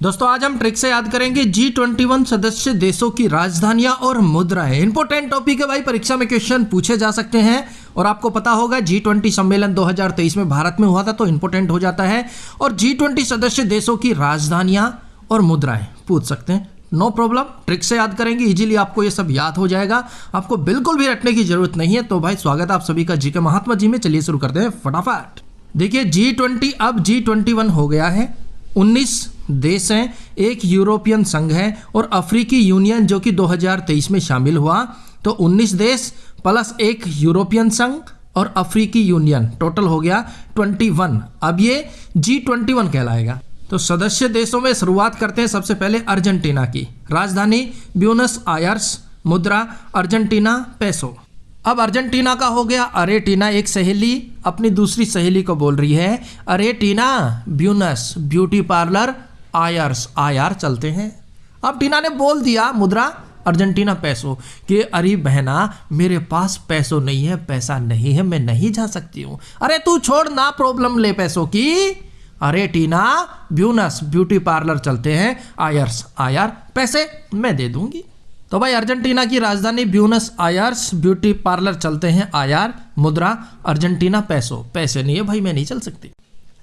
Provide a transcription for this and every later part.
दोस्तों आज हम ट्रिक से याद करेंगे G21 सदस्य देशों की राजधानियां और मुद्राएं। इंपोर्टेंट टॉपिक है भाई, परीक्षा में क्वेश्चन पूछे जा सकते हैं। और आपको पता होगा G20 सम्मेलन 2023 में भारत में हुआ था, तो इंपोर्टेंट हो जाता है। और G20 सदस्य देशों की राजधानियां और मुद्राएं पूछ सकते हैं, नो प्रॉब्लम। ट्रिक से याद करेंगे, इजीली आपको ये सब याद हो जाएगा, आपको बिल्कुल भी रटने की जरूरत नहीं है। तो भाई स्वागत है आप सभी का जीके महात्मा जी में। चलिए शुरू करते हैं फटाफट। देखिए G20 अब G21 हो गया है। 19 देश हैं, एक यूरोपियन संघ है और अफ्रीकी यूनियन जो कि 2023 में शामिल हुआ। तो 19 देश प्लस एक यूरोपियन संघ और अफ्रीकी यूनियन, टोटल हो गया 21। अब ये G21 कहलाएगा। तो सदस्य देशों में शुरुआत करते हैं सबसे पहले अर्जेंटीना की। राजधानी ब्यूनस आयर्स, मुद्रा अर्जेंटीना पेसो। अब अर्जेंटीना का हो गया अरेटीना। एक सहेली अपनी दूसरी सहेली को बोल रही है अरेटीना ब्यूनस ब्यूटी पार्लर आयर्स, आयर चलते हैं। अब टीना ने बोल दिया मुद्रा अर्जेंटीना पेसो कि अरे बहना मेरे पास पैसों नहीं है, पैसा नहीं है, मैं नहीं जा सकती हूँ। अरे तू छोड़ ना प्रॉब्लम ले पैसों की। अरे टीना ब्यूनस ब्यूटी पार्लर चलते हैं, आयर्स आयर पैसे मैं दे दूंगी। तो भाई अर्जेंटीना की राजधानी ब्यूनस आयर्स, ब्यूटी पार्लर चलते हैं आयर, मुद्रा अर्जेंटीना पेसो, पैसे नहीं है भाई मैं नहीं चल सकती।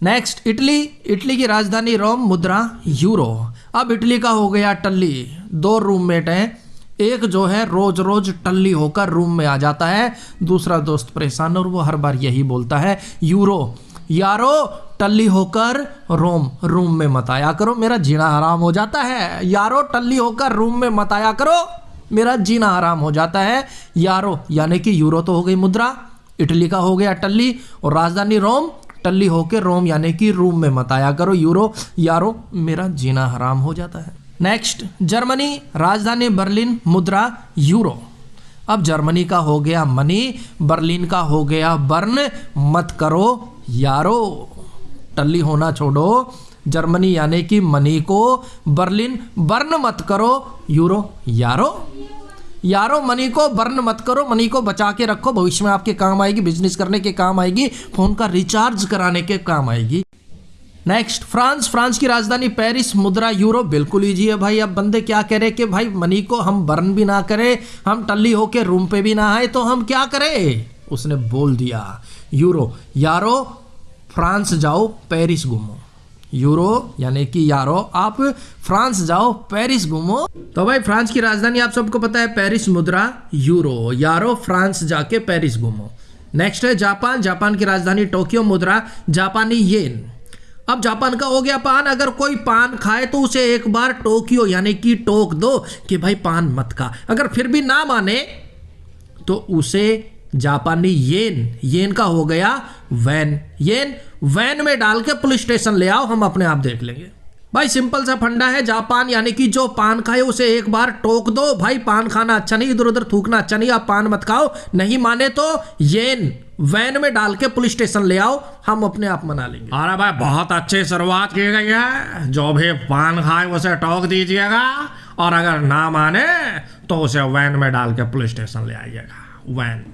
नेक्स्ट इटली, इटली की राजधानी रोम, मुद्रा यूरो। अब इटली का हो गया टल्ली। दो रूममेट हैं, एक जो है रोज रोज टल्ली होकर रूम में आ जाता है, दूसरा दोस्त परेशान और वो हर बार यही बोलता है यूरो। यारो टल्ली होकर रोम रूम में मत आया करो, मेरा जीना हराम हो जाता है। यारो टल्ली होकर रूम में मत आया करो, मेरा जीना हराम हो जाता है। यारो यानी कि यूरो तो हो गई मुद्रा, इटली का हो गया टल्ली और राजधानी रोम, टल्ली होकर रोम यानी कि रूम में मत आया करो यूरो, यारो मेरा जीना हराम हो जाता है। नेक्स्ट जर्मनी, राजधानी बर्लिन, मुद्रा यूरो। अब जर्मनी का हो गया मनी, बर्लिन का हो गया बर्न, मत करो यारो, टल्ली होना छोड़ो, जर्मनी यानी कि मनी को, बर्लिन बर्न मत करो, यूरो यारो। यारो मनी को बर्न मत करो, मनी को बचा के रखो, भविष्य में आपके काम आएगी, बिजनेस करने के काम आएगी, फोन का रिचार्ज कराने के काम आएगी। नेक्स्ट फ्रांस, फ्रांस की राजधानी पेरिस, मुद्रा यूरो। बिल्कुल ईजी है भाई। अब बंदे क्या कह रहे कि भाई मनी को हम बर्न भी ना करें, हम टल्ली होके रूम पे भी ना आए, तो हम क्या करें? उसने बोल दिया यूरो। यारो फ्रांस जाओ पेरिस घूमो, यूरो यानी कि यारो आप फ्रांस जाओ पेरिस घूमो। तो भाई फ्रांस की राजधानी आप सबको पता है पेरिस, मुद्रा यूरो। यारो फ्रांस जाके पेरिस घूमो। नेक्स्ट है जापान, जापान की राजधानी टोक्यो, मुद्रा जापानी येन। अब जापान का हो गया पान। अगर कोई पान खाए तो उसे एक बार टोक्यो यानी कि टोक दो कि भाई पान मत खा। अगर फिर भी ना माने तो उसे जापानी येन, येन का हो गया वैन, येन वैन में डाल के पुलिस स्टेशन ले आओ, हम अपने आप देख लेंगे। भाई सिंपल सा फंडा है, जापान यानी कि जो पान खाए उसे एक बार टोक दो। भाई पान खाना अच्छा नहीं, इधर उधर थूकना अच्छा नहीं, आप पान मत खाओ। नहीं माने तो येन वैन में डाल के पुलिस स्टेशन ले आओ, हम अपने आप मना लेंगे। अरे भाई बहुत अच्छी शुरुआत की गई है, जो भी पान खाए उसे टोक दीजिएगा और अगर ना माने तो उसे वैन में डाल के पुलिस स्टेशन ले आइएगा, वैन।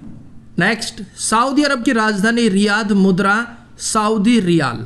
नेक्स्ट सऊदी अरब की राजधानी रियाद, मुद्रा सऊदी रियाल।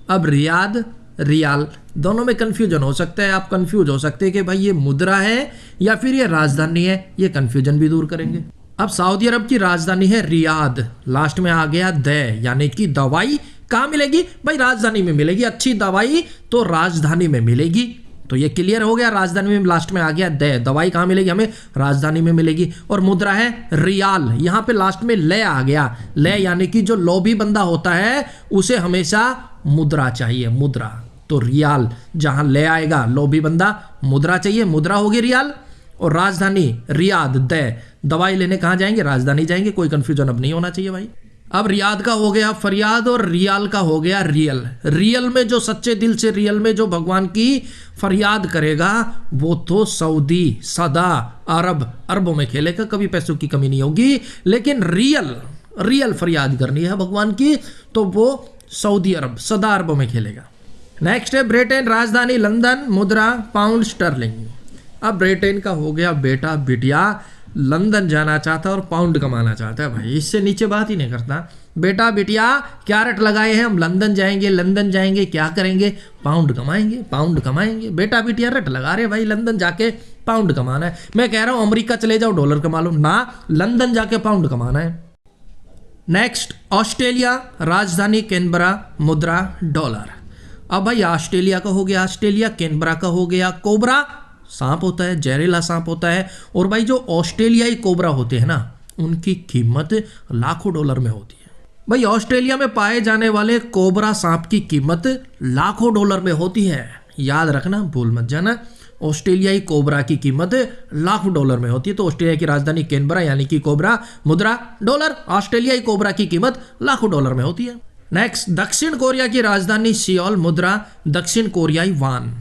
अब रियाद रियाल दोनों में कंफ्यूजन हो सकता है, आप कंफ्यूज हो सकते हैं कि भाई ये मुद्रा है या फिर ये राजधानी है, ये कंफ्यूजन भी दूर करेंगे। अब सऊदी अरब की राजधानी है रियाद, लास्ट में आ गया द यानी कि दवाई कहाँ मिलेगी? भाई राजधानी में मिलेगी, अच्छी दवाई तो राजधानी में मिलेगी। तो ये क्लियर हो गया, राजधानी में लास्ट में आ गया द, दवाई कहाँ मिलेगी? हमें राजधानी में मिलेगी। और मुद्रा है रियाल, यहाँ पे लास्ट में ले आ गया, ले यानी कि जो लोभी बंदा होता है उसे हमेशा मुद्रा चाहिए, मुद्रा। तो रियाल जहां ले आएगा लोभी बंदा, मुद्रा चाहिए, मुद्रा होगी रियाल। और राजधानी रियाद द, दवाई लेने कहाँ जाएंगे? राजधानी जाएंगे, कोई कंफ्यूजन अब नहीं होना चाहिए भाई। अब रियाद का हो गया फरियाद और रियाल का हो गया रियल। रियल में जो सच्चे दिल से, रियल में जो भगवान की फरियाद करेगा वो तो सऊदी सदा अरब, अरबों में खेलेगा, कभी पैसों की कमी नहीं होगी। लेकिन रियल रियल फरियाद करनी है भगवान की तो वो सऊदी अरब, सदा अरबों में खेलेगा। नेक्स्ट है ब्रिटेन, राजधानी लंदन, मुद्रा पाउंड स्टर्लिंग। अब ब्रिटेन का हो गया बेटा बिटिया, लंदन जाना चाहता है और पाउंड कमाना चाहता है भाई, इससे नीचे बात ही नहीं करता। बेटा बिटिया क्या रट लगाए हैं, हम लंदन जाएंगे, लंदन जाएंगे, क्या करेंगे, पाउंड कमाएंगे, पाउंड कमाएंगे। बेटा बिटिया रट लगा रहे भाई, लंदन जाके पाउंड कमाना है। मैं कह रहा हूं अमेरिका चले जाओ डॉलर कमा लो ना, लंदन जाके पाउंड कमाना है। नेक्स्ट, ऑस्ट्रेलिया, राजधानी कैनबरा, मुद्रा डॉलर। अब भाई ऑस्ट्रेलिया का हो गया ऑस्ट्रेलिया, कैनबरा का हो गया कोबरा, सांप होता है, जहरीला सांप होता है। और भाई जो ऑस्ट्रेलियाई कोबरा होते हैं ना, उनकी कीमत लाखों डॉलर में होती है। भाई ऑस्ट्रेलिया में पाए जाने वाले कोबरा सांप की कीमत लाखों डॉलर में होती है, याद रखना, भूल मत जाना। ऑस्ट्रेलियाई कोबरा की कीमत लाखों डॉलर में होती है। तो ऑस्ट्रेलिया की राजधानी कैनबरा यानी कि कोबरा, मुद्रा डॉलर, ऑस्ट्रेलियाई कोबरा की कीमत लाखों डॉलर में होती है। नेक्स्ट, दक्षिण कोरिया की राजधानी सियोल, मुद्रा दक्षिण कोरियाई वान।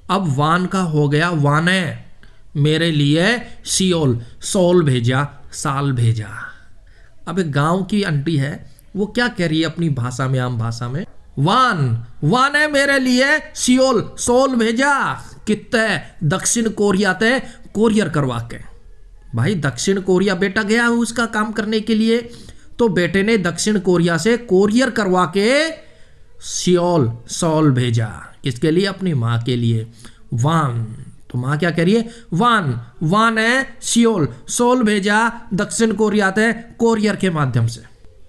अब वान का हो गया वाने, मेरे लिए सियोल, सोल भेजा, साल भेजा। अब एक गांव की आंटी है, वो क्या कह रही है अपनी भाषा में, आम भाषा में, वान है मेरे लिए सियोल, सोल भेजा, कितने दक्षिण कोरिया ते कोरियर करवा के। भाई दक्षिण कोरिया बेटा गया उसका काम करने के लिए, तो बेटे ने दक्षिण कोरिया से कोरियर करवा के सियोल, सोल भेजा, किसके लिए, अपनी माँ के लिए। वान, तो माँ क्या कह रही है, वान है सियोल, सोल भेजा दक्षिण कोरिया ते कोरियर के माध्यम से।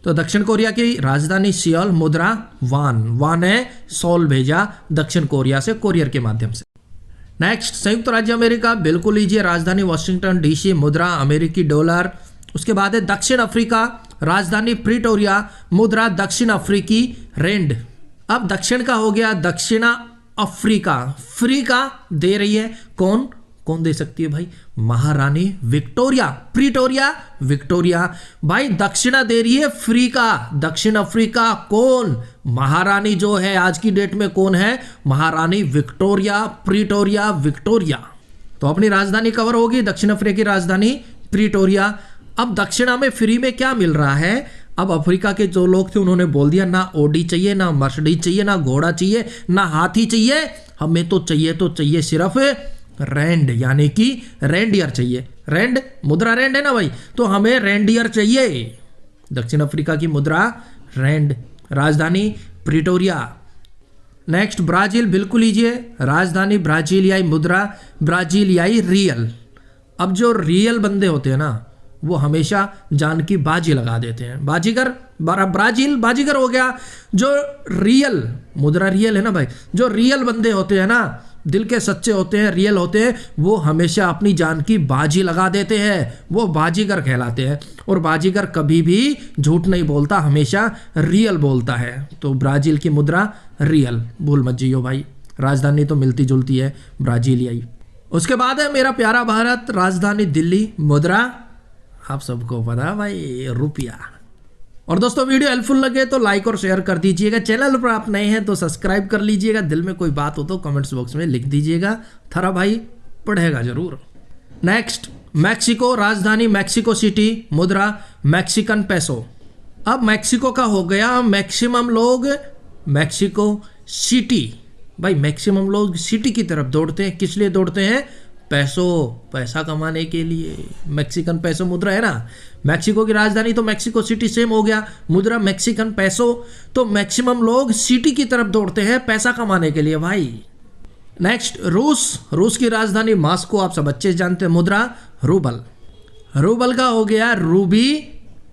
तो दक्षिण कोरिया की राजधानी सियोल, मुद्रा वान है, सोल भेजा दक्षिण कोरिया से कोरियर के माध्यम से। नेक्स्ट, संयुक्त राज्य अमेरिका, बिल्कुल लीजिए, राजधानी वॉशिंगटन डीसी, मुद्रा अमेरिकी डॉलर। उसके बाद है दक्षिण अफ्रीका, राजधानी प्रिटोरिया, मुद्रा दक्षिण अफ्रीकी रेंड। अब दक्षिण का हो गया दक्षिण अफ्रीका, फ्रीका दे रही है कौन दे सकती है भाई, महारानी विक्टोरिया, प्रिटोरिया विक्टोरिया। भाई दक्षिणा दे रही है फ्रीका, दक्षिण अफ्रीका कौन, महारानी जो है आज की डेट में कौन है, महारानी विक्टोरिया, प्रिटोरिया विक्टोरिया। तो अपनी राजधानी कवर होगी, दक्षिण अफ्रीका की राजधानी प्रिटोरिया। अब दक्षिणा में फ्री में क्या मिल रहा है, अब अफ्रीका के जो लोग थे उन्होंने बोल दिया ना ओडी चाहिए, ना मर्सिडीज चाहिए, ना घोड़ा चाहिए, ना हाथी चाहिए, हमें तो चाहिए सिर्फ रेंड, यानी कि रेंडियर चाहिए। रेंड, मुद्रा रेंड है ना भाई, तो हमें रेंडियर चाहिए। दक्षिण अफ्रीका की मुद्रा रेंड, राजधानी प्रिटोरिया। नेक्स्ट, ब्राजील, बिल्कुल लीजिए, राजधानी ब्राजीलियाई, मुद्रा ब्राजीलियाई रियल। अब जो रियल बंदे होते हैं ना, वो हमेशा जान की बाजी लगा देते हैं, बाजीगर, ब्राजील बाजीगर हो गया। जो रियल, मुद्रा रियल है ना भाई, जो रियल बंदे होते हैं ना, दिल के सच्चे होते हैं, रियल होते हैं, वो हमेशा अपनी जान की बाजी लगा देते हैं, वो बाजीगर कहलाते हैं। और बाजीगर कभी भी झूठ नहीं बोलता, हमेशा रियल बोलता है। तो ब्राजील की मुद्रा रियल, भूल मत जियो भाई, राजधानी तो मिलती जुलती है ब्राजीलियाई। उसके बाद है मेरा प्यारा भारत, राजधानी दिल्ली, मुद्रा आप सबको पता भाई रुपया। और दोस्तों वीडियो हेल्पफुल लगे तो लाइक और शेयर कर दीजिएगा, चैनल पर आप नए हैं तो सब्सक्राइब कर लीजिएगा, दिल में कोई बात हो तो कमेंट्स बॉक्स में लिख दीजिएगा, थारा भाई पढ़ेगा जरूर। नेक्स्ट, मैक्सिको, राजधानी मैक्सिको सिटी, मुद्रा मैक्सिकन पैसो। अब मैक्सिको का हो गया, मैक्सिमम लोग मैक्सिको सिटी, भाई मैक्सिमम लोग सिटी की तरफ दौड़ते हैं, किस लिए दौड़ते हैं, पैसा कमाने के लिए। मैक्सिकन पैसो मुद्रा है ना, मैक्सिको की राजधानी तो मैक्सिको सिटी सेम हो गया, मुद्रा मैक्सिकन पैसो। तो मैक्सिमम लोग सिटी की तरफ दौड़ते हैं पैसा कमाने के लिए भाई। नेक्स्ट, रूस की राजधानी मॉस्को, आप सब अच्छे जानते हैं, मुद्रा रूबल का हो गया रूबी,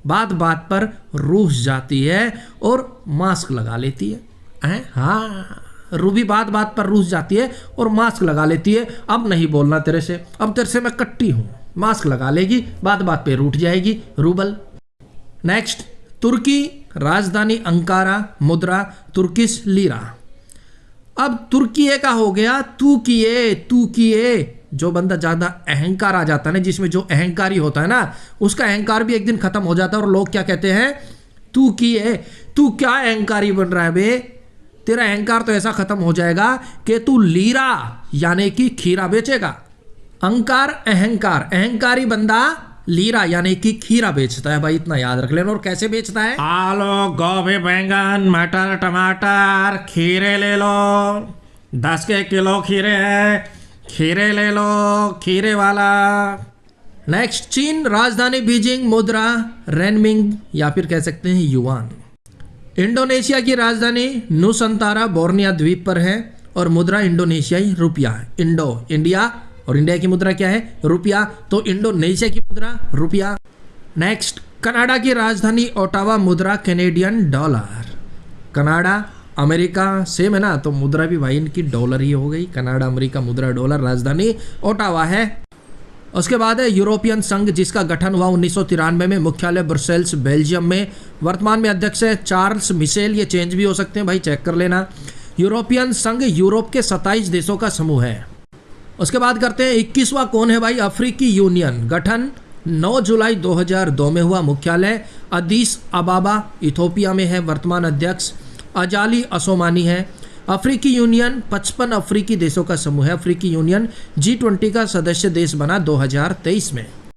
बात बात पर रूस जाती है और मास्क लगा लेती है। हाँ, रूबी बात बात पर रूस जाती है और मास्क लगा लेती है, अब नहीं बोलना तेरे से, अब तेरे से मैं कट्टी हूं, मास्क लगा लेगी, बात बात पे रूठ जाएगी, रूबल। नेक्स्ट, तुर्की, राजधानी अंकारा, मुद्रा तुर्किश लीरा। अब तुर्की का हो गया तू किए, जो बंदा ज्यादा अहंकार आ जाता है ना, जिसमें जो अहंकारी होता है ना, उसका अहंकार भी एक दिन खत्म हो जाता है। और लोग क्या कहते हैं, तू क्या अहंकारी बन रहा है बे, तेरा अहंकार तो ऐसा खत्म हो जाएगा कि तू लीरा यानी कि खीरा बेचेगा। अंकार अहंकार, अहंकारी बंदा लीरा यानी कि खीरा बेचता है भाई, इतना याद रख लेना। और कैसे बेचता है, आलू, गोभी, बैंगन, मटर, टमाटर, खीरे ले लो, 10 के किलो खीरे है, खीरे ले लो, खीरे वाला। नेक्स्ट, चीन राजधानी बीजिंग, मुद्रा रेनमिंग या फिर कह सकते हैं युआन। इंडोनेशिया की राजधानी नुसंतारा बोर्निया द्वीप पर है और मुद्रा इंडोनेशियाई रुपया। इंडिया और इंडिया की मुद्रा क्या है? रुपया, तो इंडोनेशिया की मुद्रा रुपया। नेक्स्ट, कनाडा की राजधानी ओटावा, मुद्रा Canadian dollar. Canada America same है ना, तो मुद्रा भी भाई इनकी डॉलर ही हो गई। कनाडा अमेरिका मुद्रा डॉलर, राजधानी ओटावा है। उसके बाद है यूरोपियन संघ, जिसका गठन हुआ 1993 में, मुख्यालय ब्रुसेल्स बेल्जियम में। वर्तमान में अध्यक्ष है चार्ल्स मिशेल। ये चेंज भी हो सकते हैं भाई, चेक कर लेना। यूरोपियन संघ यूरोप के 27 देशों का समूह है। उसके बाद करते हैं 21वां कौन है भाई? अफ्रीकी यूनियन। गठन 9 जुलाई 2002 में हुआ। मुख्यालय अदीस अबाबा इथोपिया में है। वर्तमान अध्यक्ष अजाली असोमानी है। अफ्रीकी यूनियन 55 अफ्रीकी देशों का समूह है। अफ्रीकी यूनियन G20 का सदस्य देश बना 2023 में।